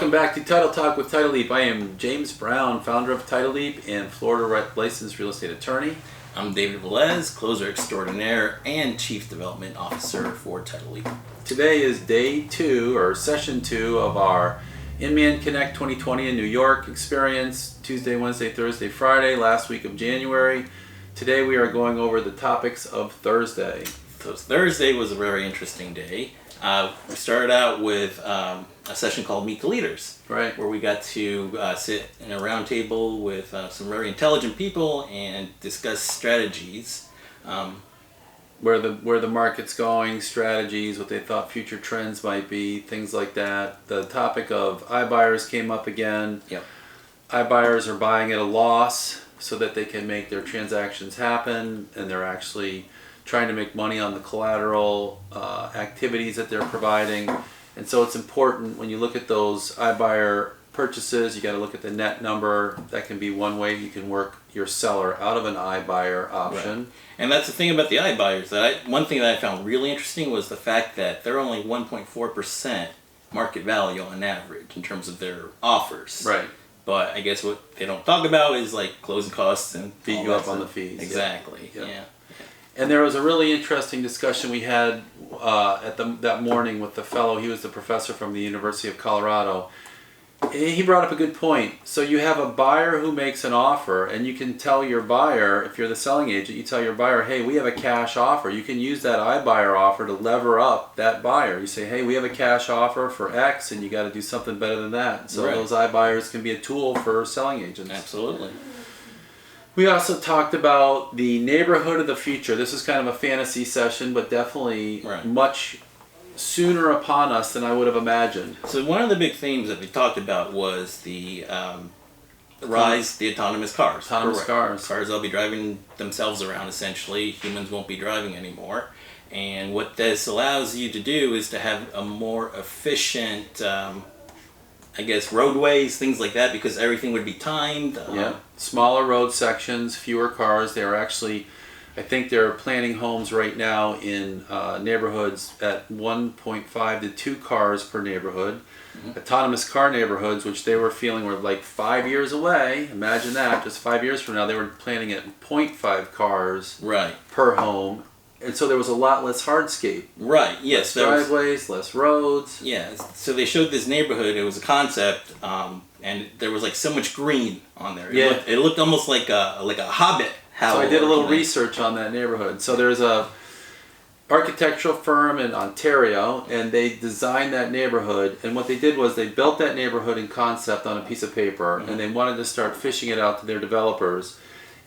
Welcome back to Title Talk with Title Leap. I am James Brown, founder of Title Leap and Florida licensed real estate attorney. I'm David Velez, closer extraordinaire and chief development officer for Title Leap. Today is day 2 or session 2 of our Inman Connect 2020 in New York experience. Tuesday, Wednesday, Thursday, Friday, last week of January. Today we are going over the topics of Thursday. So Thursday was a very interesting day. We started out with a session called Meet the Leaders, Right. where we got to sit in a round table with some very intelligent people and discuss strategies. Where the market's going, strategies, what they thought future trends might be, things like that. The topic of iBuyers came up again. Yep. iBuyers are buying at a loss so that they can make their transactions happen, and they're actually trying to make money on the collateral activities that they're providing. And so it's important when you look at those iBuyer purchases, you got to look at the net number. That can be one way you can work your seller out of an iBuyer option. Right. And that's the thing about the iBuyers. One thing that I found really interesting was the fact that they're only 1.4% market value on average in terms of their offers. Right. But I guess what they don't talk about is like closing costs and Beat you up on the fees. Exactly. Yeah. Yeah. And there was a really interesting discussion we had that morning with the fellow. He was the professor from the University of Colorado. He brought up a good point. So you have a buyer who makes an offer, and you can tell your buyer, if you're the selling agent, you tell your buyer, hey, we have a cash offer. You can use that iBuyer offer to lever up that buyer. You say, hey, we have a cash offer for X, and you got to do something better than that. So Right. those iBuyers can be a tool for selling agents. Absolutely. We also talked about the neighborhood of the future. This is kind of a fantasy session, but definitely Right. much sooner upon us than I would have imagined. So one of the big themes that we talked about was the rise of the autonomous cars. Autonomous Correct. cars. Cars will be driving themselves around essentially. Humans won't be driving anymore. And what this allows you to do is to have a more efficient, roadways, things like that, because everything would be timed. Yeah, smaller road sections, fewer cars. They are actually, I think they're planning homes right now in neighborhoods at 1.5 to 2 cars per neighborhood. Mm-hmm. Autonomous car neighborhoods, which they were feeling were like 5 years away. Imagine that, just 5 years from now, they were planning at 0.5 cars Right. per home. And so there was a lot less hardscape. Right. Yes. Less driveways, less roads. Yeah, so they showed this neighborhood. It was a concept, and there was like so much green on there. Yeah. It looked almost like a Hobbit house. So I did a little research on that neighborhood. So there's a architectural firm in Ontario, and they designed that neighborhood. And what they did was they built that neighborhood in concept on a piece of paper, Mm-hmm. and they wanted to start fishing it out to their developers.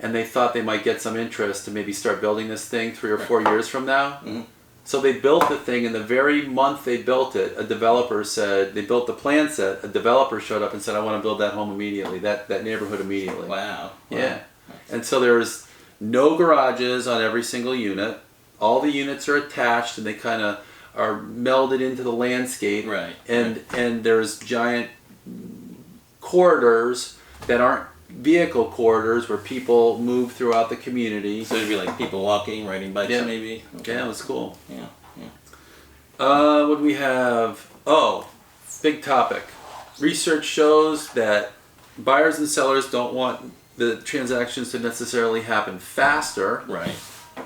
And they thought they might get some interest to maybe start building this thing 3 or 4 years from now. Mm-hmm. So they built the thing, and the very month they built it, a developer said, they built the plan set, a developer showed up and said, I want to build that home immediately, that neighborhood immediately. Wow. Yeah. And so there's no garages on every single unit. All the units are attached, and they kind of are melded into the landscape. Right. And there's giant corridors that aren't vehicle corridors where people move throughout the community. So it'd be like people walking, riding bikes, Yeah. maybe. Okay. Yeah, it was cool. Yeah. What do we have? Oh, big topic. Research shows that buyers and sellers don't want the transactions to necessarily happen faster. Right.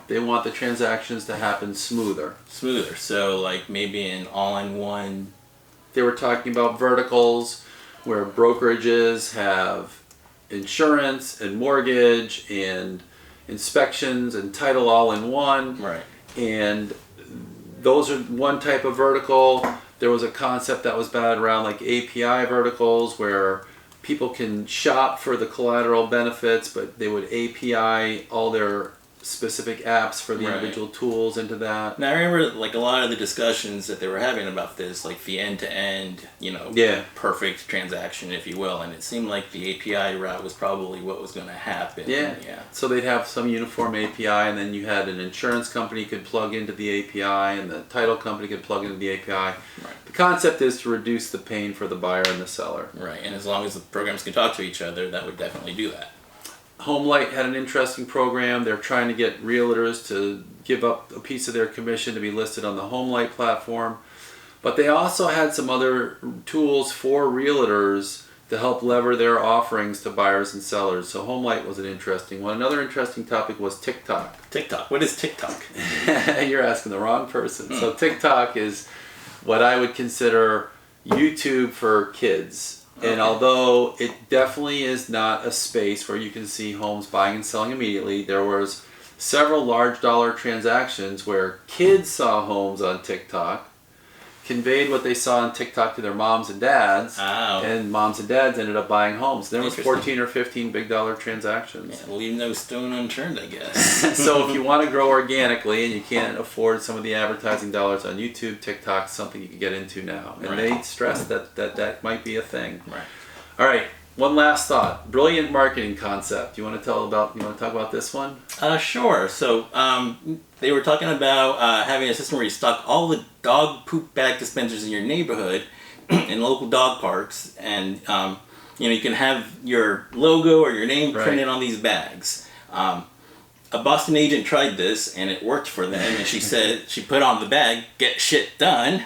They want the transactions to happen smoother. Smoother. So like maybe an all-in-one. They were talking about verticals where brokerages have insurance and mortgage and inspections and title all in one. Right. And those are one type of vertical. There was a concept that was batted around like API verticals where people can shop for the collateral benefits, but they would API all their specific apps for the Right. individual tools into that. Now I remember like a lot of the discussions that they were having about this, like the end-to-end, Yeah. perfect transaction, if you will, and it seemed like the API route was probably what was going to happen. Yeah. Yeah. So they'd have some uniform API, and then you had an insurance company could plug into the API, and the title company could plug into the API. Right. The concept is to reduce the pain for the buyer and the seller. Right. And as long as the programs can talk to each other, that would definitely do that. HomeLight had an interesting program. They're trying to get realtors to give up a piece of their commission to be listed on the HomeLight platform. But they also had some other tools for realtors to help lever their offerings to buyers and sellers. So HomeLight was an interesting one. Another interesting topic was TikTok. TikTok. What is TikTok? You're asking the wrong person. So TikTok is what I would consider YouTube for kids. And although it definitely is not a space where you can see homes buying and selling immediately, there was several large dollar transactions where kids saw homes on TikTok, conveyed what they saw on TikTok to their moms and dads, and moms and dads ended up buying homes. There was 14 or 15 big dollar transactions. Yeah, leave no stone unturned, I guess. So if you want to grow organically and you can't afford some of the advertising dollars on YouTube, TikTok's something you can get into now. And they stress that might be a thing. Right. All right. One last thought. Brilliant marketing concept. You want to talk about this one? Sure. So they were talking about having a system where you stock all the dog poop bag dispensers in your neighborhood in local dog parks, and you can have your logo or your name printed on these bags. A Boston agent tried this and it worked for them, and she said she put on the bag, "Get shit done."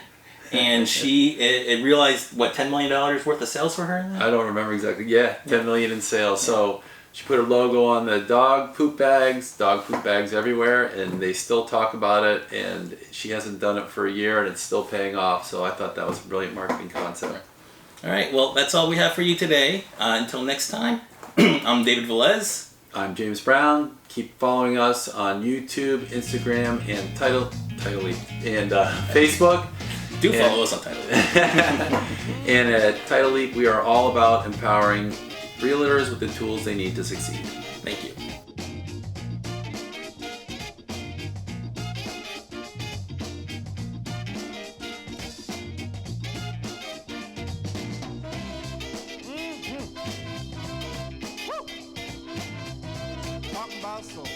And it realized, what, $10 million worth of sales for her? I don't remember exactly. Yeah, 10 million in sales. So she put her logo on the dog poop bags everywhere, and they still talk about it, and she hasn't done it for a year, and it's still paying off. So I thought that was a brilliant marketing concept. All right, well, that's all we have for you today. Until next time, I'm David Velez. I'm James Brown. Keep following us on YouTube, Instagram, and Facebook. Do follow us on TitleTalk. And at TitleTalk, we are all about empowering realtors with the tools they need to succeed. Thank you. Talking about soul.